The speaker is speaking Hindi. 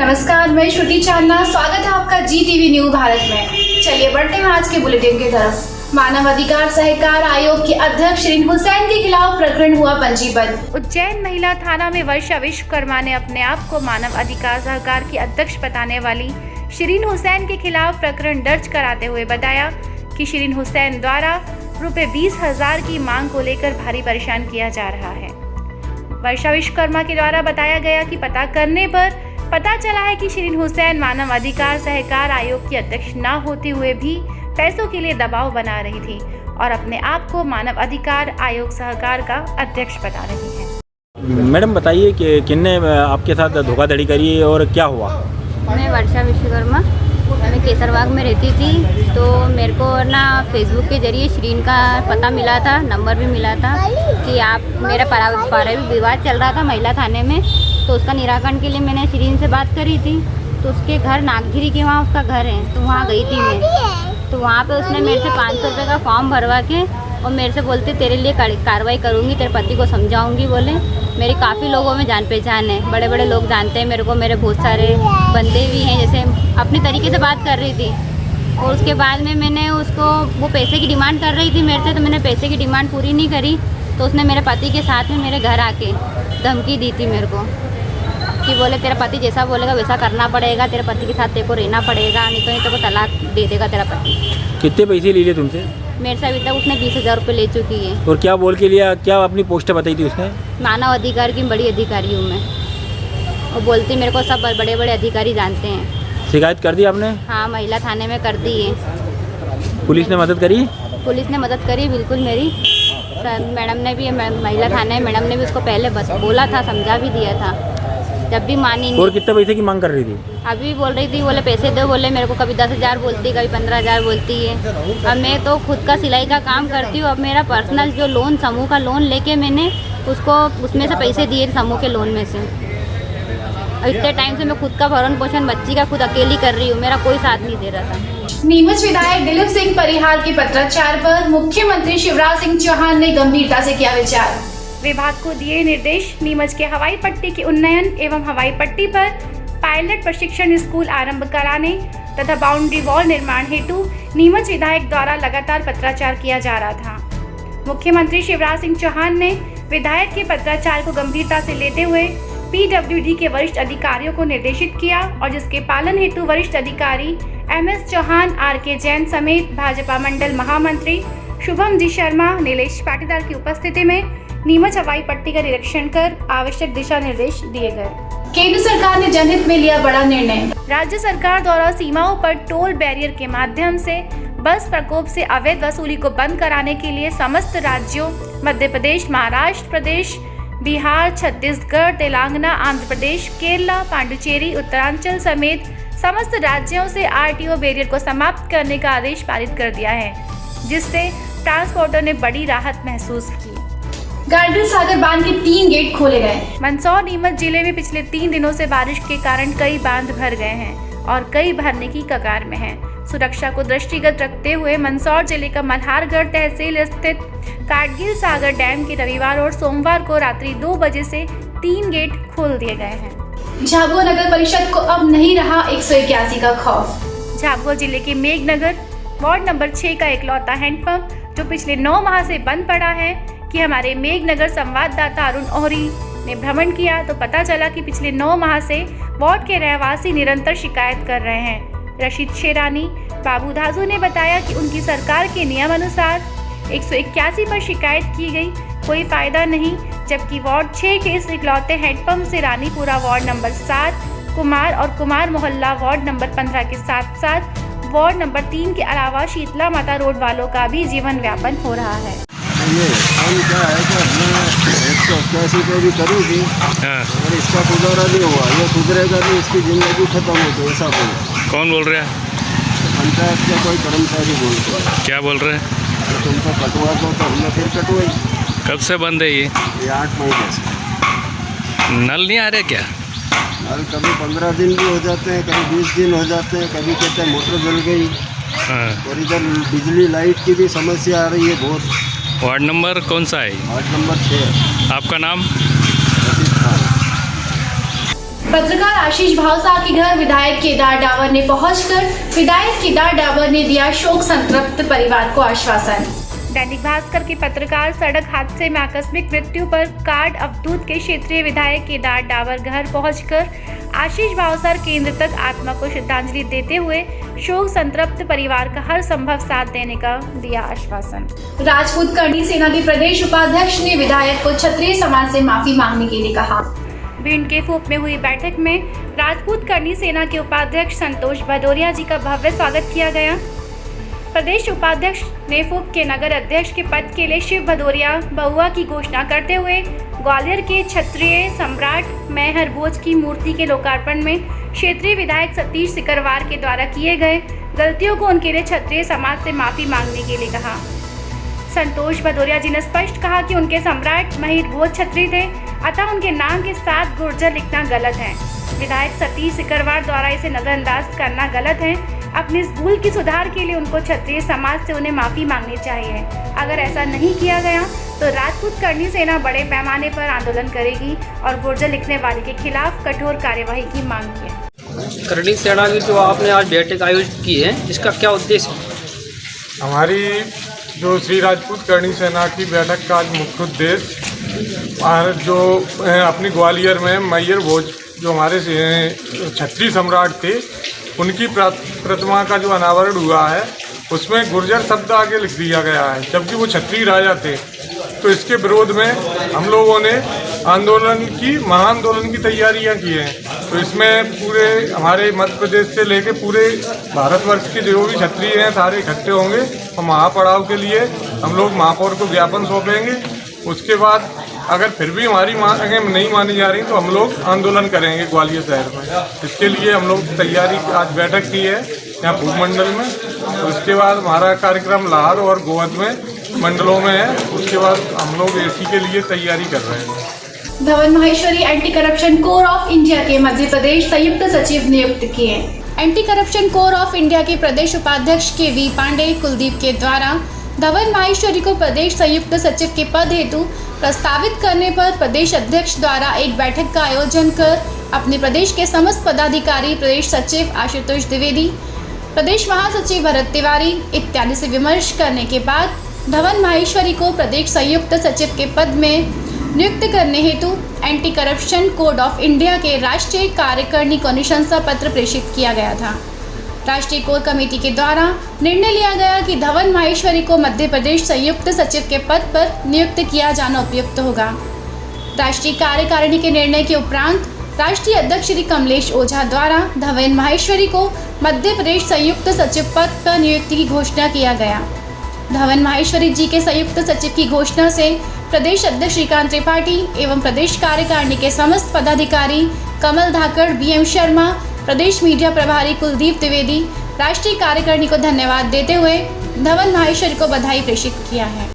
नमस्कार, मैं श्रुति चांदना। स्वागत है आपका GTV न्यू भारत में। चलिए बढ़ते हैं आज के बुलेटिन की तरफ। मानव अधिकार सहकार आयोग के अध्यक्ष शिरीन हुसैन के खिलाफ प्रकरण हुआ पंजीबद्ध। उज्जैन महिला थाना में वर्षा विश्वकर्मा ने अपने आप को मानव अधिकार सहकार की अध्यक्ष बताने वाली शिरीन हुसैन के खिलाफ प्रकरण दर्ज कराते हुए बताया कि शिरीन हुसैन द्वारा रुपए 20,000 की मांग को लेकर भारी परेशान किया जा रहा है। वर्षा विश्वकर्मा के द्वारा बताया गया कि पता करने पर पता चला है कि शिरीन हुसैन मानव अधिकार सहकार आयोग की अध्यक्ष न होते हुए भी पैसों के लिए दबाव बना रही थी और अपने आप को मानव अधिकार आयोग सहकार का अध्यक्ष बता रही है। मैडम बताइए कि किसने आपके साथ धोखाधड़ी करी और क्या हुआ? मैं वर्षा विश्वकर्मा, मैं केसरबाग में रहती थी। तो मेरे को ना फेसबुक के जरिए शिरीन का पता मिला था, नंबर भी मिला था कि आप मेरा पारिवारिक विवाद चल रहा था महिला थाने में, तो उसका निराकरण के लिए मैंने शिरीन से बात करी थी। तो उसके घर नागझिरी के वहाँ उसका घर है, तो वहाँ गई थी मैं। तो वहाँ पे उसने मेरे से 500 रुपये का फॉर्म भरवा के और मेरे से बोलते तेरे लिए कार्रवाई करूँगी, तेरे पति को समझाऊँगी। बोले मेरी काफ़ी लोगों में जान पहचान है, बड़े बड़े लोग जानते हैं मेरे को, मेरे बहुत सारे बंदे भी हैं। जैसे अपनी तरीके से बात कर रही थी और उसके बाद में मैंने उसको, वो पैसे की डिमांड कर रही थी मेरे से, तो मैंने पैसे की डिमांड पूरी नहीं करी। तो उसने मेरे पति के साथ में मेरे घर आके धमकी दी थी मेरे को कि बोले तेरा पति जैसा बोलेगा वैसा करना पड़ेगा, तेरे पति के साथ तेरे को रहना पड़ेगा, नहीं तो तेरे को तलाक दे देगा तेरा पति। कितने पैसे ले लिए तुमसे? मेरे से अभी तक उसने 20,000 रुपये ले चुकी है। और क्या बोल के लिया? क्या अपनी पोस्ट बताई थी उसने? मानव अधिकार की बड़ी अधिकारी हूँ मैं। वो बोलती मेरे को सब बड़े बड़े अधिकारी जानते हैं। शिकायत कर दी आपने? हाँ, महिला थाने में कर दी है। पुलिस ने मदद करी? पुलिस ने मदद करी बिल्कुल मेरी। मैडम ने भी, महिला थाने मैडम ने भी उसको पहले बस बोला था, समझा भी दिया था, जब भी मानी नहीं। और कितने पैसे की मांग कर रही थी? अभी बोल रही थी, बोले पैसे दो, बोले मेरे को कभी 10,000 बोलती, कभी 15,000 बोलती है। अब मैं तो खुद का सिलाई का काम करती हूँ। अब मेरा पर्सनल जो लोन, समूह का लोन लेके मैंने उसको उसमें से पैसे दिए समूह के लोन में से। और इतने टाइम से मैं खुद का भरण पोषण बच्ची का खुद अकेली कर रही हूँ, मेरा कोई साथ नहीं दे रहा था। नीमच विधायक दिलीप सिंह परिहार के पत्राचार पर मुख्यमंत्री शिवराज सिंह चौहान ने गंभीरता से किया विचार। विभाग को दिए निर्देश। नीमच के हवाई पट्टी के उन्नयन एवं हवाई पट्टी पर पायलट प्रशिक्षण स्कूल आरंभ कराने तथा बाउंड्री वॉल निर्माण हेतु नीमच विधायक द्वारा लगातार पत्राचार किया जा रहा था। मुख्यमंत्री शिवराज सिंह चौहान ने विधायक के पत्राचार को गंभीरता से लेते हुए PWD के वरिष्ठ अधिकारियों को निर्देशित किया और जिसके पालन हेतु वरिष्ठ अधिकारी MS चौहान, RK जैन समेत भाजपा मंडल महामंत्री शुभम जी शर्मा, नीलेश पाटीदार की उपस्थिति में नीमच हवाई पट्टी का निरीक्षण कर आवश्यक दिशा निर्देश दिए गए। केंद्र सरकार ने जनहित में लिया बड़ा निर्णय। राज्य सरकार द्वारा सीमाओं पर टोल बैरियर के माध्यम से बस प्रकोप से अवैध वसूली को बंद कराने के लिए समस्त राज्यों मध्य प्रदेश, महाराष्ट्र प्रदेश, बिहार, छत्तीसगढ़, तेलंगाना, आंध्र प्रदेश, केरला, पांडिचेरी, उत्तरांचल समेत समस्त राज्यों से RTO बैरियर को समाप्त करने का आदेश पारित कर दिया है, जिससे ट्रांसपोर्टर ने बड़ी राहत महसूस की। गार्डन सागर बांध के 3 गेट खोले गए। मंदसौर नीमच जिले में पिछले 3 दिनों से बारिश के कारण कई बांध भर गए हैं और कई भरने की कगार में हैं। सुरक्षा को दृष्टिगत रखते हुए मंदसौर जिले का मल्हारगढ़ तहसील स्थित काटगिल सागर डैम के रविवार और सोमवार को रात्रि 2 बजे से 3 गेट खोल दिए गए हैं। झाबुआ नगर परिषद को अब नहीं रहा 181 का खौफ। झाबुआ जिले के मेघनगर वार्ड नंबर 6 का इकलौता हैंडपंप जो पिछले 9 माह से बंद पड़ा है कि हमारे मेघनगर संवाददाता अरुण ओहरी ने भ्रमण किया तो पता चला कि पिछले 9 माह से वार्ड के रहवासी निरंतर शिकायत कर रहे हैं। रशीद शेरानी, बाबू धाजू ने बताया कि उनकी सरकार के नियम अनुसार 181 पर शिकायत की गई, कोई फायदा नहीं, जबकि वार्ड 6 के इस इकलौते हैंडपंप से रानीपुरा वार्ड नंबर 7, कुमार और कुमार मोहल्ला वार्ड नंबर 15 के साथ साथ वार्ड नंबर 3 के अलावा शीतला माता रोड वालों का भी जीवन व्यापन हो रहा है। ये काम क्या है कि हमने 181 पे भी करी थी और इसका सुधारा नहीं हुआ, ये सुधरेगा नहीं, इसकी ज़िंदगी खत्म हो गई, ऐसा बोल। कौन बोल रहे हैं? पंचायत के कोई कर्मचारी बोलते हैं। क्या बोल रहे हैं? तो तुमको कटवा दो तो हमने फिर कटवाई। कब से बंद है ये? 8 महीने से। नल नहीं आ रहे क्या? नल कभी 15 दिन भी हो जाते हैं, कभी 20 दिन हो जाते हैं, कभी कहते हैं मोटर जल गई। और इधर बिजली लाइट की भी समस्या आ रही है बहुत। वार्ड नंबर कौन सा है? Ward number 6। आपका नाम? रशीद खान। पत्रकार आशीष भावसा के घर विधायक केदार डावर ने पहुंचकर विधायक केदार डावर ने दिया शोक संतप्त परिवार को आश्वासन। दैनिक भास्कर के पत्रकार सड़क हादसे में आकस्मिक मृत्यु पर कार्ड अवधूत के क्षेत्रीय विधायक केदार डावर घर पहुंचकर आशीष भावसर केंद्र तक आत्मा को श्रद्धांजलि देते हुए शोक संतप्त परिवार का हर संभव साथ देने का दिया आश्वासन। राजपूत करनी सेना के प्रदेश उपाध्यक्ष ने विधायक को क्षत्रिय समाज से माफी मांगने के लिए कहा। भिंड के फूप में हुई बैठक में राजपूत करनी सेना के उपाध्यक्ष संतोष भदौरिया जी का भव्य स्वागत किया गया। प्रदेश उपाध्यक्ष ने फूप के नगर अध्यक्ष के पद के लिए शिव भदौरिया बहुआ की घोषणा करते हुए ग्वालियर के क्षत्रिय सम्राट मेहर भोज की मूर्ति के लोकार्पण में क्षेत्रीय विधायक सतीश सिकरवार के द्वारा किए गए गलतियों को उनके लिए क्षत्रिय समाज से माफी मांगने के लिए कहा। संतोष भदौरिया जी ने स्पष्ट कहा कि उनके सम्राट महिर भोज क्षत्रिय थे, अतः उनके नाम के साथ गुर्जर लिखना गलत है। विधायक सतीश सिकरवार द्वारा इसे नजरअंदाज करना गलत है। अपनी इस भूल की सुधार के लिए उनको क्षत्रिय समाज से उन्हें माफी मांगनी चाहिए। अगर ऐसा नहीं किया गया तो राजपूत करनी सेना बड़े पैमाने पर आंदोलन करेगी और गुर्जर लिखने वाले के खिलाफ कठोर कार्यवाही की मांग की है। करनी सेना की जो आपने आज बैठक आयोजित की है, इसका क्या उद्देश्य है? हमारी जो श्री राजपूत करनी सेना की बैठक का आज मुख्य उद्देश्य जो अपनी ग्वालियर में मैयर भोज जो हमारे क्षत्रिय सम्राट थे उनकी प्रतिमा का जो अनावरण हुआ है उसमें गुर्जर शब्द आगे लिख दिया गया है, जबकि वो क्षत्रिय राजा थे। तो इसके विरोध में हम लोगों ने महाआंदोलन की तैयारियां की हैं। तो इसमें पूरे हमारे मध्य प्रदेश से लेके पूरे भारतवर्ष के जो भी क्षत्रिय हैं सारे इकट्ठे होंगे और महापड़ाव के लिए हम लोग महापौर को ज्ञापन सौंपेंगे। उसके बाद अगर फिर भी हमारी मांगें नहीं मानी जा रही तो हम लोग आंदोलन करेंगे ग्वालियर शहर में। इसके लिए हम लोग तैयारी आज बैठक की है यहाँ भूप मंडल में। तो उसके बाद हमारा कार्यक्रम लाहौर और गोवध में मंडलों में है। उसके बाद हम लोग एसी के लिए तैयारी कर रहे हैं। Dhawan Maheshwari anti corruption core of India के मध्य प्रदेश संयुक्त सचिव नियुक्त किए। Anti corruption core of India के प्रदेश उपाध्यक्ष के वी पांडे कुलदीप के द्वारा धवन माहेश्वरी को प्रदेश संयुक्त सचिव के पद हेतु प्रस्तावित करने पर प्रदेश अध्यक्ष द्वारा एक बैठक का आयोजन कर अपने प्रदेश के समस्त पदाधिकारी, प्रदेश सचिव आशुतोष द्विवेदी, प्रदेश महासचिव भरत तिवारी इत्यादि से विमर्श करने के बाद धवन माहेश्वरी को प्रदेश संयुक्त सचिव के पद में नियुक्त करने हेतु anti corruption code of India के राष्ट्रीय कार्यकारिणी को अनुशंसा पत्र प्रेषित किया गया था। राष्ट्रीय कोर कमेटी के द्वारा निर्णय लिया गया कि धवन माहेश्वरी को मध्य प्रदेश संयुक्त सचिव के पद पर नियुक्त किया जाना उपयुक्त होगा। राष्ट्रीय कार्यकारिणी के निर्णय के उपरांत राष्ट्रीय अध्यक्ष श्री कमलेश ओझा द्वारा धवन माहेश्वरी को मध्य प्रदेश संयुक्त सचिव पद पर नियुक्ति की घोषणा किया गया। धवन माहेश्वरी जी के संयुक्त सचिव की घोषणा से प्रदेश अध्यक्ष श्रीकांत त्रिपाठी एवं प्रदेश कार्यकारिणी के समस्त पदाधिकारी कमल धाकड़, BM शर्मा, प्रदेश मीडिया प्रभारी कुलदीप द्विवेदी, राष्ट्रीय कार्यकारिणी को धन्यवाद देते हुए धवन माहेश्वरी को बधाई प्रेषित किया है।